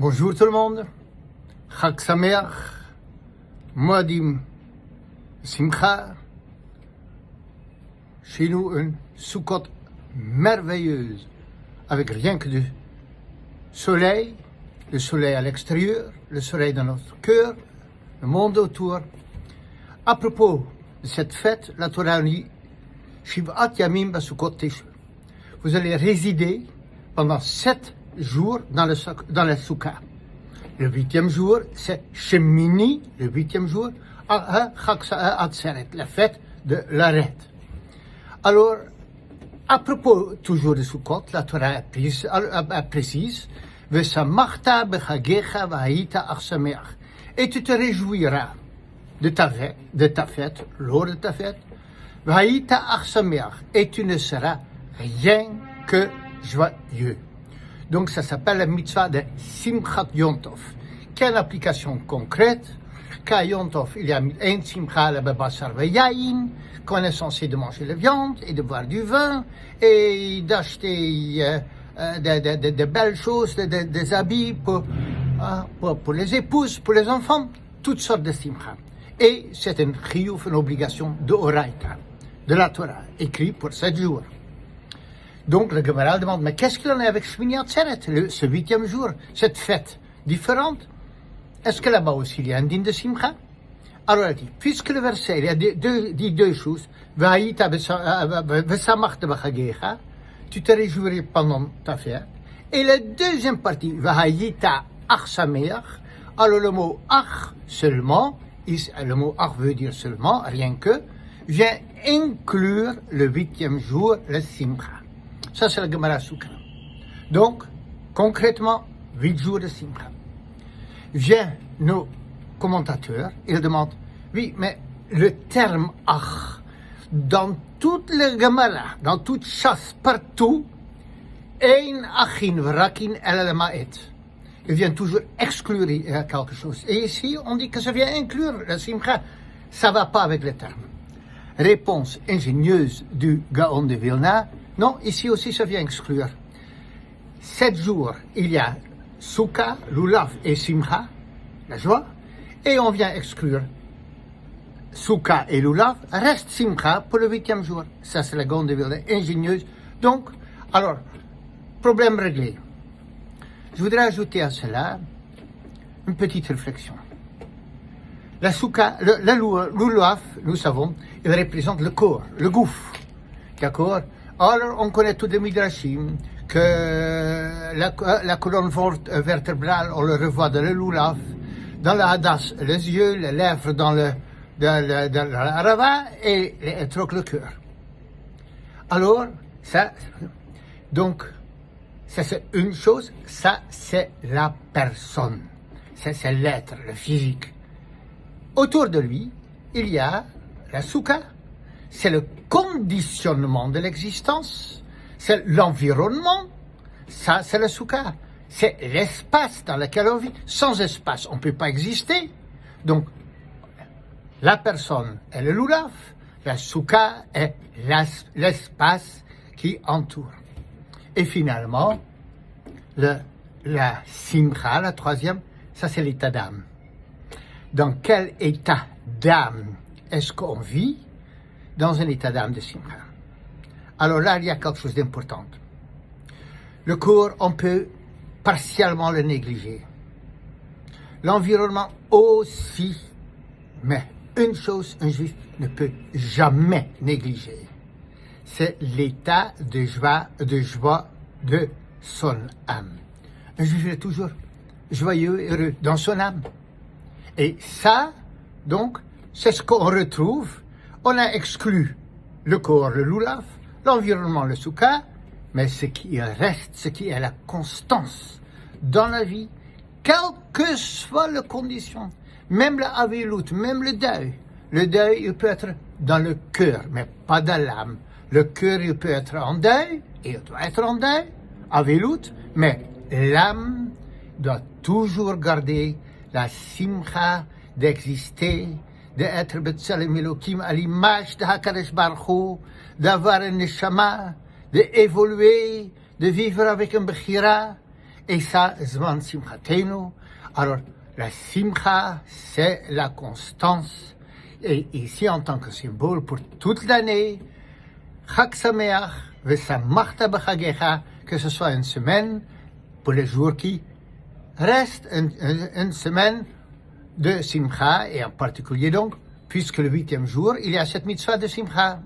Bonjour tout le monde, Chag Sameach, Moadim Simcha, chez nous une Sukkot merveilleuse, avec rien que du soleil, le soleil à l'extérieur, le soleil dans notre cœur, le monde autour. À propos de cette fête, la Torah dit Shiv'at Yamim Basukot Tishre. Vous allez résider pendant 7 jours dans la Soukha. Le 8e jour, c'est Shemini, le 8e jour, Chag Atzeret, la fête de l'arrêt. Alors, à propos toujours de Sukkot, la Torah précise Vesamachta bechagecha v'haïta ach sameach. Et tu te réjouiras de ta fête, lors de ta fête, v'haïta ach sameach, et tu ne seras rien que joyeux. Donc ça s'appelle la mitzvah de Simchat Yom Tov. Quelle application concrète? Qu'à Yom Tov, il y a un simcha le babasar veyayin, qu'on est censé de manger la viande et de boire du vin et d'acheter de belles choses, des habits pour les épouses, pour les enfants, toutes sortes de simcha. Et c'est un chiyuv, une obligation de Oraita, de la Torah, écrit pour 7 jours. Donc le Gemara demande, mais qu'est-ce qu'il en est avec Shmini Atzeret, ce 8e jour, cette fête différente? Est-ce que là-bas aussi il y a un din de Simcha? Alors elle dit, puisque le verset il dit deux choses, tu te réjouiras pendant ta fête, et la deuxième partie, alors le mot ach seulement, le mot ach veut dire seulement, rien que, vient inclure le 8e jour, le Simcha. Ça, c'est la Gemara Soukha. Donc, concrètement, 8 jours de Simcha. Vient nos commentateurs, ils demandent, oui, mais le terme ach, dans toute la Gemara, dans toute chasse, partout, ein achin vrakin el ma'et. Il vient toujours exclure quelque chose. Et ici, on dit que ça vient inclure la Simcha. Ça va pas avec le terme. Réponse ingénieuse du Gaon de Vilna. Non, ici aussi, ça vient exclure. 7 jours, il y a Soukha, Lulav et Simcha, la joie, et on vient exclure Soukha et Lulav, reste Simcha pour le 8e jour. Ça, c'est la Gaon de Vilna, ingénieuse. Donc, alors, problème réglé. Je voudrais ajouter à cela une petite réflexion. La Soukha, le Lulav, nous savons, il représente le corps, le gouffre. D'accord? Alors, on connaît tous les midrashim, que la colonne vertébrale, on le revoit dans le Lulav, dans la Hadas, les yeux, les lèvres dans la rava et les troc le cœur. Alors, ça, donc, ça c'est une chose, ça c'est la personne, ça c'est l'être, le physique. Autour de lui, il y a la Soukha. C'est le conditionnement de l'existence, c'est l'environnement, ça c'est la Soukha, c'est l'espace dans lequel on vit. Sans espace, on ne peut pas exister. Donc, la personne est le Lulav, la Soukha est l'espace qui entoure. Et finalement, la Simcha, la troisième, ça c'est l'état d'âme. Dans quel état d'âme est-ce qu'on vit? Dans un état d'âme de Simcha. Alors là, il y a quelque chose d'important. Le corps, on peut partiellement le négliger. L'environnement aussi. Mais une chose, un juif ne peut jamais négliger. C'est l'état de joie de son âme. Un juif est toujours joyeux, heureux dans son âme. Et ça, donc, c'est ce qu'on retrouve. On a exclu le corps, le Lulav, l'environnement, le Soukha, mais ce qui reste, ce qui est la constance dans la vie, quelle que soit la condition, même la avilut, même le deuil, il peut être dans le cœur, mais pas dans l'âme. Le cœur, il peut être en deuil, et il doit être en deuil, avilut, mais l'âme doit toujours garder la simcha d'exister, d'être B'Tselem Elokim à l'image de HaKadosh Baruch Hu, d'avoir un neshama, d'évoluer, de vivre avec un bechira, et ça, Zman Simchatenu. Alors, la Simcha, c'est la constance. Et ici, en tant que symbole pour toute l'année, Chag Sameach, Vesamachta B'Chagecha, que ce soit une semaine pour les jours qui restent, une semaine de Simcha, et en particulier donc, puisque le 8e jour, il y a cette mitzvah de Simcha.